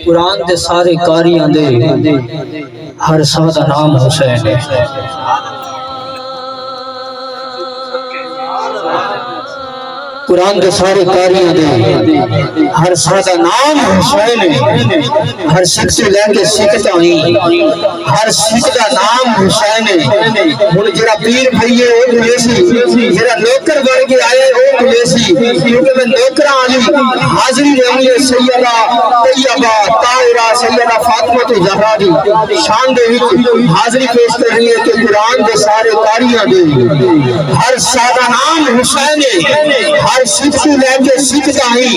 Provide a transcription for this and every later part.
قرآن دے سارے کاریاں دے ہر سا دا نام حسین ہے۔ قرآن دے سارے کاریاں دے ہر سا دا نام حسین ہے۔ ہر سکھ سے لے کے سکھ تائیں ہر سکھ دا نام حسین ہے۔ ہن جڑا پیر بھئیے او کلیسی، جڑا نوکر بن کے آئے او کلیسی، کیونکہ میں نوکراں علی حاضری رہنی ہے سیدہ طیبہ طاہرہ سیدہ فاطمہ زہرا دی شان دے وچ حاضری پیش کرنی ہے کہ قرآن دے سارے کاریاں دے ہر سا دا نام حسین ہے۔ ہر سکھ سے لے کے سکھ تائیں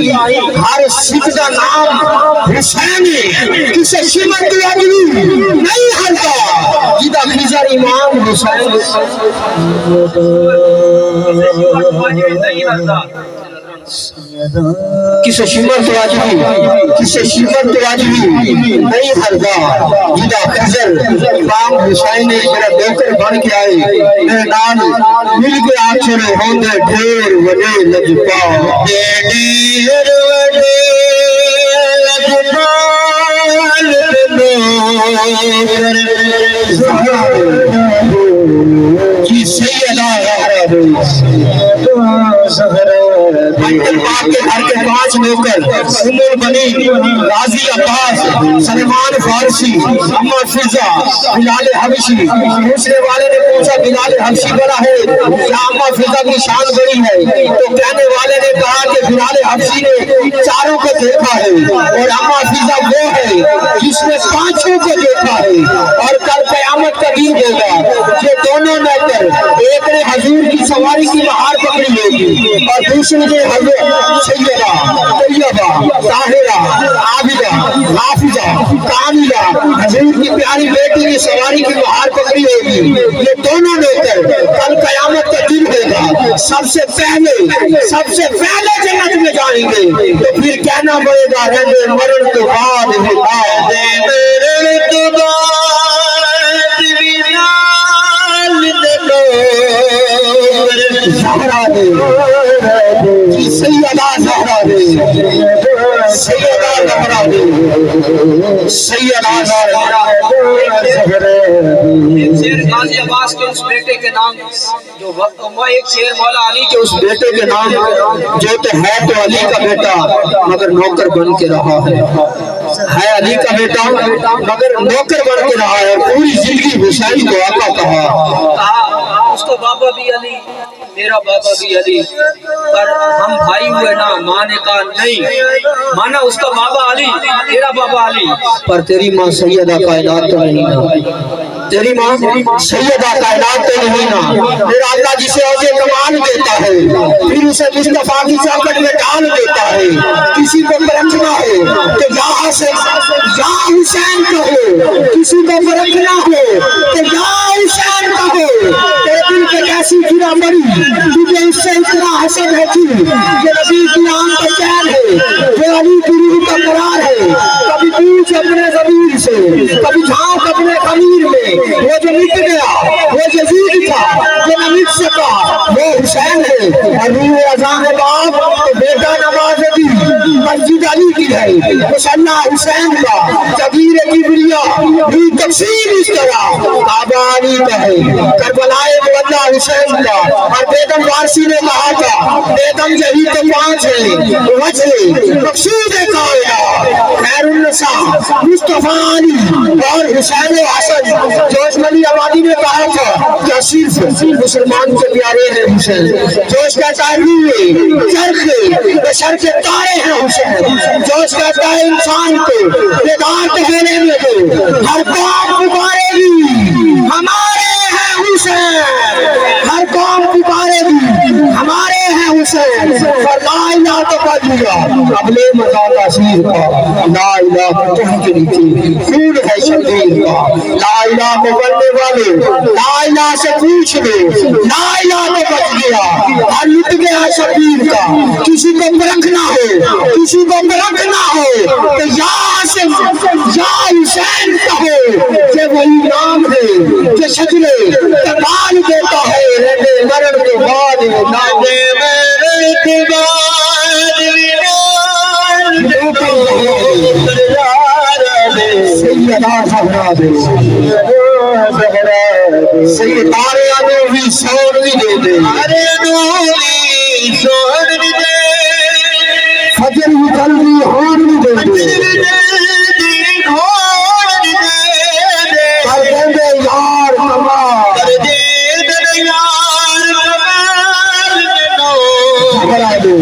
ہر سکھ دا نام حسین ہے۔ کسے شمن دی اجلی نہیں ہلتا جدا خضر امام حسین کسے شمر تو آجوی نہیں ہلتا جدا خضر امام حسین نے میرا نوکر بن کے آئے میرے نال مل کے آچھڑے ہوندے ڈھیر وڈے لجپا ڈھیر وڈے لجپا کی سیدہ منگل پاک کے گھر کے 5 نوکر ام البنین غازی عباس سلمان فارسی اما فضا بلال حبشی۔ دوسرے والے نے پوچھا بلال حبشی بڑا ہے یا اما فضا کی شان بڑی ہے؟ تو کہنے والے نے کہا کہ بلال حبشی نے چاروں کو دیکھا ہے اور اما فضا وہ ہے جس نے 5 کو دیکھا ہے۔ اور کل قیامت کا دن ہوگا یہ دونوں نوکر ایک نے حضور کی سواری کی مہار پکڑی ہوگی اور دوسرے نے سیدہ طیبہ طاہرہ عابدہ حافظہ کاملہ حضور کی پیاری بیٹی کی سواری کی مہار پکڑی ہوگی۔ یہ دونوں نوکر کل قیامت کا دن ہوگا سب سے پہلے جنت میں جائیں گے۔ تو پھر کہنا پڑے گا رہنے مرن تو بعد مرن تو بعد زہرا دے سیدہ زہرا دے سیدہ زہرا دے سیدہ زہرا شیر غازی عباس کے اس بیٹے کے نام جو ایک شیر مولا علی کے اس بیٹے کے نام جو تو ہے تو علی کا بیٹا مگر نوکر بن کے رہا ہے علی کا بیٹا مگر نوکر بن کے رہا ہے۔ پوری زندگی حسین کو آقا کہا اس کا بابا بھی علی میرا بابا بھی علی پر ہم بھائی ہوئے نا ماں نے کہا نہیں مانا اس کا بابا علی میرا بابا علی پر تیری ماں سیدہ کائنات تو نہیں نا تیری ماں سیدہ کائنات تو نہیں نا۔ میرا اللہ جسے عوضِ کمال دیتا ہے پھر اسے مصطفیٰ کی چوکٹ میں ڈال دیتا ہے۔ کسی کو پرکھنا ہو تو یہاں سے یا حسین کہو، کسی کو پرکھنا ہو تو یا حسین کہو۔ تیرے دل پہ کیسی گرا مری تجھے اس سے اتنا حسد ہے کہ یہ نبی کی آن کا چین ہے جو علی کی روح کا قرار ہے۔ کبھی پوچھ اپنے ضمیر سے کبھی جھانک اپنے خمیر میں وہ جو مٹ گیا وہ یزید تھا جو نہ مٹ سکا وہ حسین ہے۔ اور روح اذان باپ تو بیٹا نواز دی مسجد علی کی ہے مصنع حسین کا جبیر کبریا بھی تقسیم اس طرح کعبہ علی کا ہے کربلائے مولا حسین کا۔ اور بیگم وارسی نے کہا تھا بیگم یہی تو 5 ہے وجہ مقصود کائنات خیر النساء مصطفیٰ علی اور حسین و حسن۔ جوش ملی آبادی نے کہا تھا کہ صرف مسلمان کے پیارے ہیں حسین۔ جوش کہتا ہے روئے چرخے بشر کے تارے ہیں حسین۔ جوش کہتا ہے انسان کو بیدار ٹہرنے میں دو ہر قوم پکارے گی ہمارے ہیں حسین، ہر قوم پکارے گی ہمارے ہیں حسین۔ اور لا الہ تو پڑھ لیا قبل مزا تاثیر کا لا الہ کو تم کے نیچے خون ہے شبیر کا۔ لا الہ کو پڑھنے والے لا الہ سے پوچھ لے لا الہ تو بچ گیا اور لٹ گیا شبیر کا۔ کسی کو پرکھنا ہو کسی کو پرکھنا ہو تو یا حسین یا حسین کہو کہ وہی نام ہے کہ شجرے تکال دیتا ہے رہنے مرن کے بعد نام مرن کے بعد دے سید تارے آنے بھی سوڑ بھی دے دے فجر بھی جلدی ہون بھی دے دے کر دے دے یار کمال زہرا دے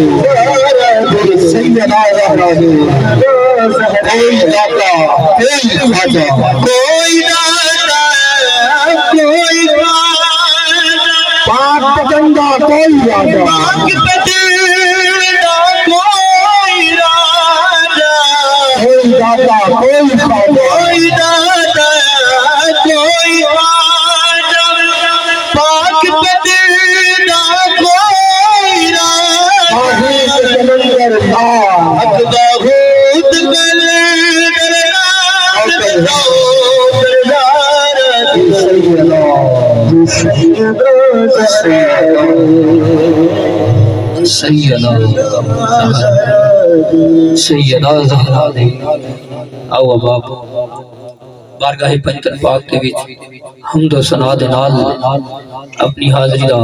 سیدہ زہرا دے کوئی داتا کوئی خواجہ کوئی داتا کوئی پاک پتنگا کوئی راجہ کوئی داتا کوئی خواجہ کوئی داتا کوئی خواجہ پاک پتنگا کوئی راجہ سمندر سیدہ زہرا دے آو اباب بارگاہ پنجتن پاک کے وچ حمد و ثنا دے نال اپنی حاضری دا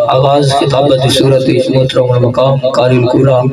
آغاز کتابت صورت محترم مقام قاری القرآن